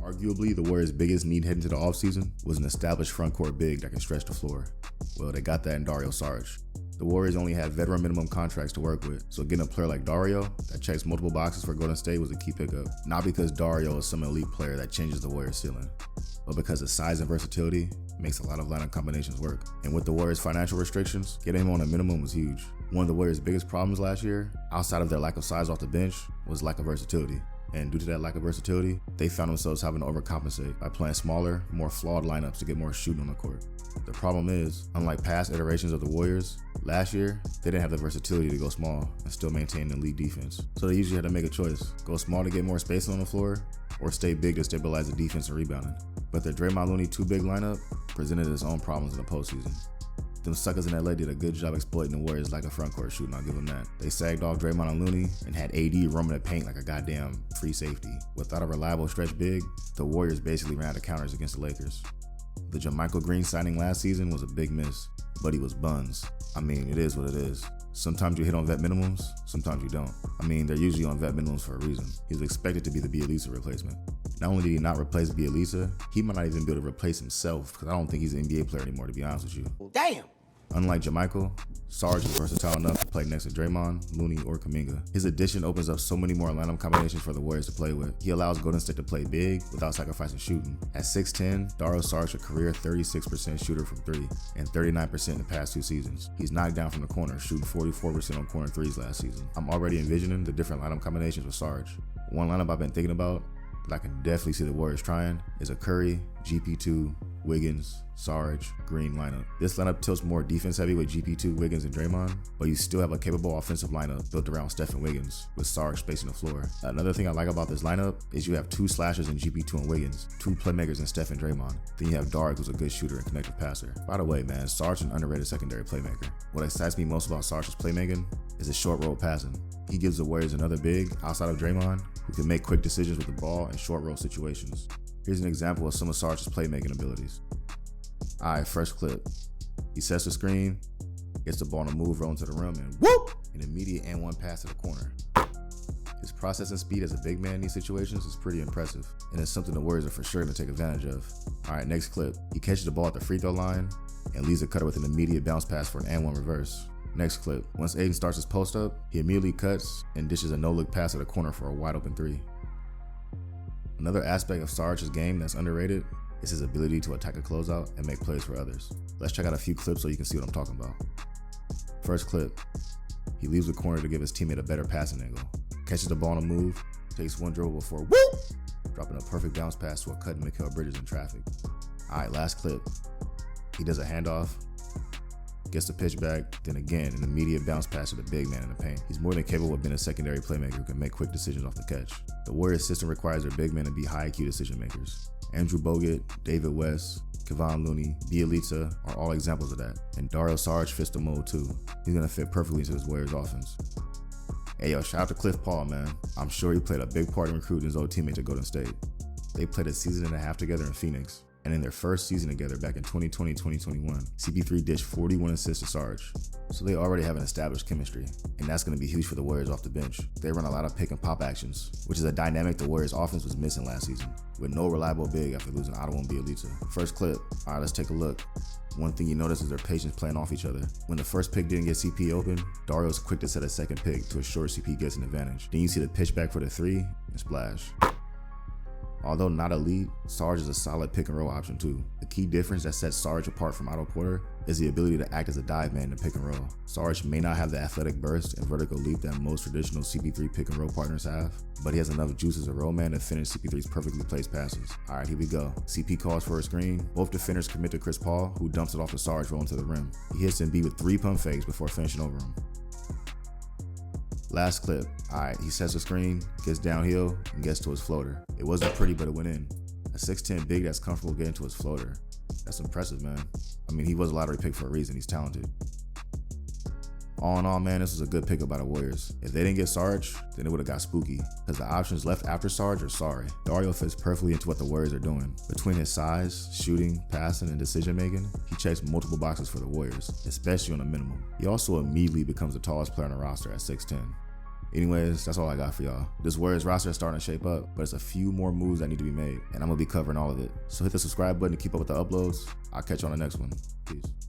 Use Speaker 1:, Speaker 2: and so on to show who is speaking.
Speaker 1: Arguably, the Warriors' biggest need heading into the offseason was an established frontcourt big that can stretch the floor. Well, they got that in Dario Saric. The Warriors only had veteran minimum contracts to work with, so getting a player like Dario that checks multiple boxes for Golden State was a key pickup. Not because Dario is some elite player that changes the Warriors' ceiling, but because his size and versatility makes a lot of lineup combinations work. And with the Warriors' financial restrictions, getting him on a minimum was huge. One of the Warriors' biggest problems last year, outside of their lack of size off the bench, was lack of versatility. And due to that lack of versatility, they found themselves having to overcompensate by playing smaller, more flawed lineups to get more shooting on the court. The problem is, unlike past iterations of the Warriors, last year, they didn't have the versatility to go small and still maintain an elite defense. So they usually had to make a choice: go small to get more space on the floor, or stay big to stabilize the defense and rebounding. But their Draymond Looney too big lineup presented its own problems in the postseason. Them suckers in LA did a good job exploiting the Warriors like a frontcourt shooting, I'll give them that. They sagged off Draymond and Looney and had AD roaming the paint like a goddamn free safety. Without a reliable stretch big, the Warriors basically ran out of counters against the Lakers. The JaMychal Green signing last season was a big miss, but he was buns. I mean, it is what it is. Sometimes you hit on vet minimums, sometimes you don't. I mean, they're usually on vet minimums for a reason. He was expected to be the Bielitsa replacement. Not only did he not replace Bielitsa, he might not even be able to replace himself, because I don't think he's an NBA player anymore, to be honest with you.
Speaker 2: Damn!
Speaker 1: Unlike JaMychal, Saric is versatile enough to play next to Draymond, Looney, or Kuminga. His addition opens up so many more lineup combinations for the Warriors to play with. He allows Golden State to play big without sacrificing shooting. At 6'10", Dario Saric a career 36% shooter from 3 and 39% in the past 2 seasons. He's knocked down from the corner, shooting 44% on corner 3s last season. I'm already envisioning the different lineup combinations with Saric. One lineup I've been thinking about that I can definitely see the Warriors trying is a Curry, GP2, Wiggins, Saric, Green lineup. This lineup tilts more defense heavy with GP2, Wiggins, and Draymond, but you still have a capable offensive lineup built around Steph and Wiggins, with Saric spacing the floor. Another thing I like about this lineup is you have 2 slashers in GP2 and Wiggins, 2 playmakers in Steph and Draymond. Then you have Dario, who's a good shooter and connective passer. By the way, man, Saric is an underrated secondary playmaker. What excites me most about Saric's playmaking is his short roll passing. He gives the Warriors another big, outside of Draymond, who can make quick decisions with the ball in short roll situations. Here's an example of some of Saric's playmaking abilities. Alright, first clip. He sets the screen, gets the ball on a move, rolling to the rim, and whoop! An immediate and one pass to the corner. His processing speed as a big man in these situations is pretty impressive, and it's something the Warriors are for sure going to take advantage of. Alright, next clip. He catches the ball at the free throw line and leaves the cutter with an immediate bounce pass for an and one reverse. Next clip. Once Aiden starts his post up, he immediately cuts and dishes a no-look pass to the corner for a wide open 3. Another aspect of Saric's game that's underrated is his ability to attack a closeout and make plays for others. Let's check out a few clips so you can see what I'm talking about. First clip. He leaves the corner to give his teammate a better passing angle. Catches the ball on a move, takes one dribble before whoop! Dropping a perfect bounce pass to a cut Mikal Bridges in traffic. Alright, last clip. He does a handoff, gets the pitch back, then again an immediate bounce pass to the big man in the paint. He's more than capable of being a secondary playmaker who can make quick decisions off the catch. The Warriors system requires their big men to be high IQ decision makers. Andrew Bogut, David West, Kevon Looney, Bielitsa are all examples of that. And Dario Saric fits the mold too. He's gonna fit perfectly into this Warriors offense. Hey yo, shout out to Cliff Paul, man. I'm sure he played a big part in recruiting his old teammates at Golden State. They played a season and a half together in Phoenix. And in their first season together back in 2020-2021, CP3 dished 41 assists to Saric. So they already have an established chemistry, and that's going to be huge for the Warriors off the bench. They run a lot of pick and pop actions, which is a dynamic the Warriors offense was missing last season, with no reliable big after losing Ottawa and Bielitsa. First clip. Alright, let's take a look. One thing you notice is their patience playing off each other. When the first pick didn't get CP open, Dario's quick to set a second pick to assure CP gets an advantage. Then you see the pitch back for the 3 and splash. Although not elite, Saric is a solid pick and roll option too. The key difference that sets Saric apart from Otto Porter is the ability to act as a dive man in the pick and roll. Saric may not have the athletic burst and vertical leap that most traditional CP3 pick and roll partners have, but he has enough juice as a roll man to finish CP3's perfectly placed passes. Alright, here we go. CP calls for a screen. Both defenders commit to Chris Paul, who dumps it off to Saric rolling to the rim. He hits Embiid with 3 pump fakes before finishing over him. Last clip. Alright, he sets the screen, gets downhill, and gets to his floater. It wasn't pretty, but it went in. A 6'10 big that's comfortable getting to his floater. That's impressive, man. I mean, he was a lottery pick for a reason. He's talented. All in all, man, this was a good pickup by the Warriors. If they didn't get Saric, then it would have got spooky, because the options left after Saric are sorry. Dario fits perfectly into what the Warriors are doing. Between his size, shooting, passing, and decision making, he checks multiple boxes for the Warriors, especially on a minimum. He also immediately becomes the tallest player on the roster at 6'10". Anyways, that's all I got for y'all. This Warriors roster is starting to shape up, but it's a few more moves that need to be made, and I'm gonna be covering all of it. So hit the subscribe button to keep up with the uploads. I'll catch you on the next one. Peace.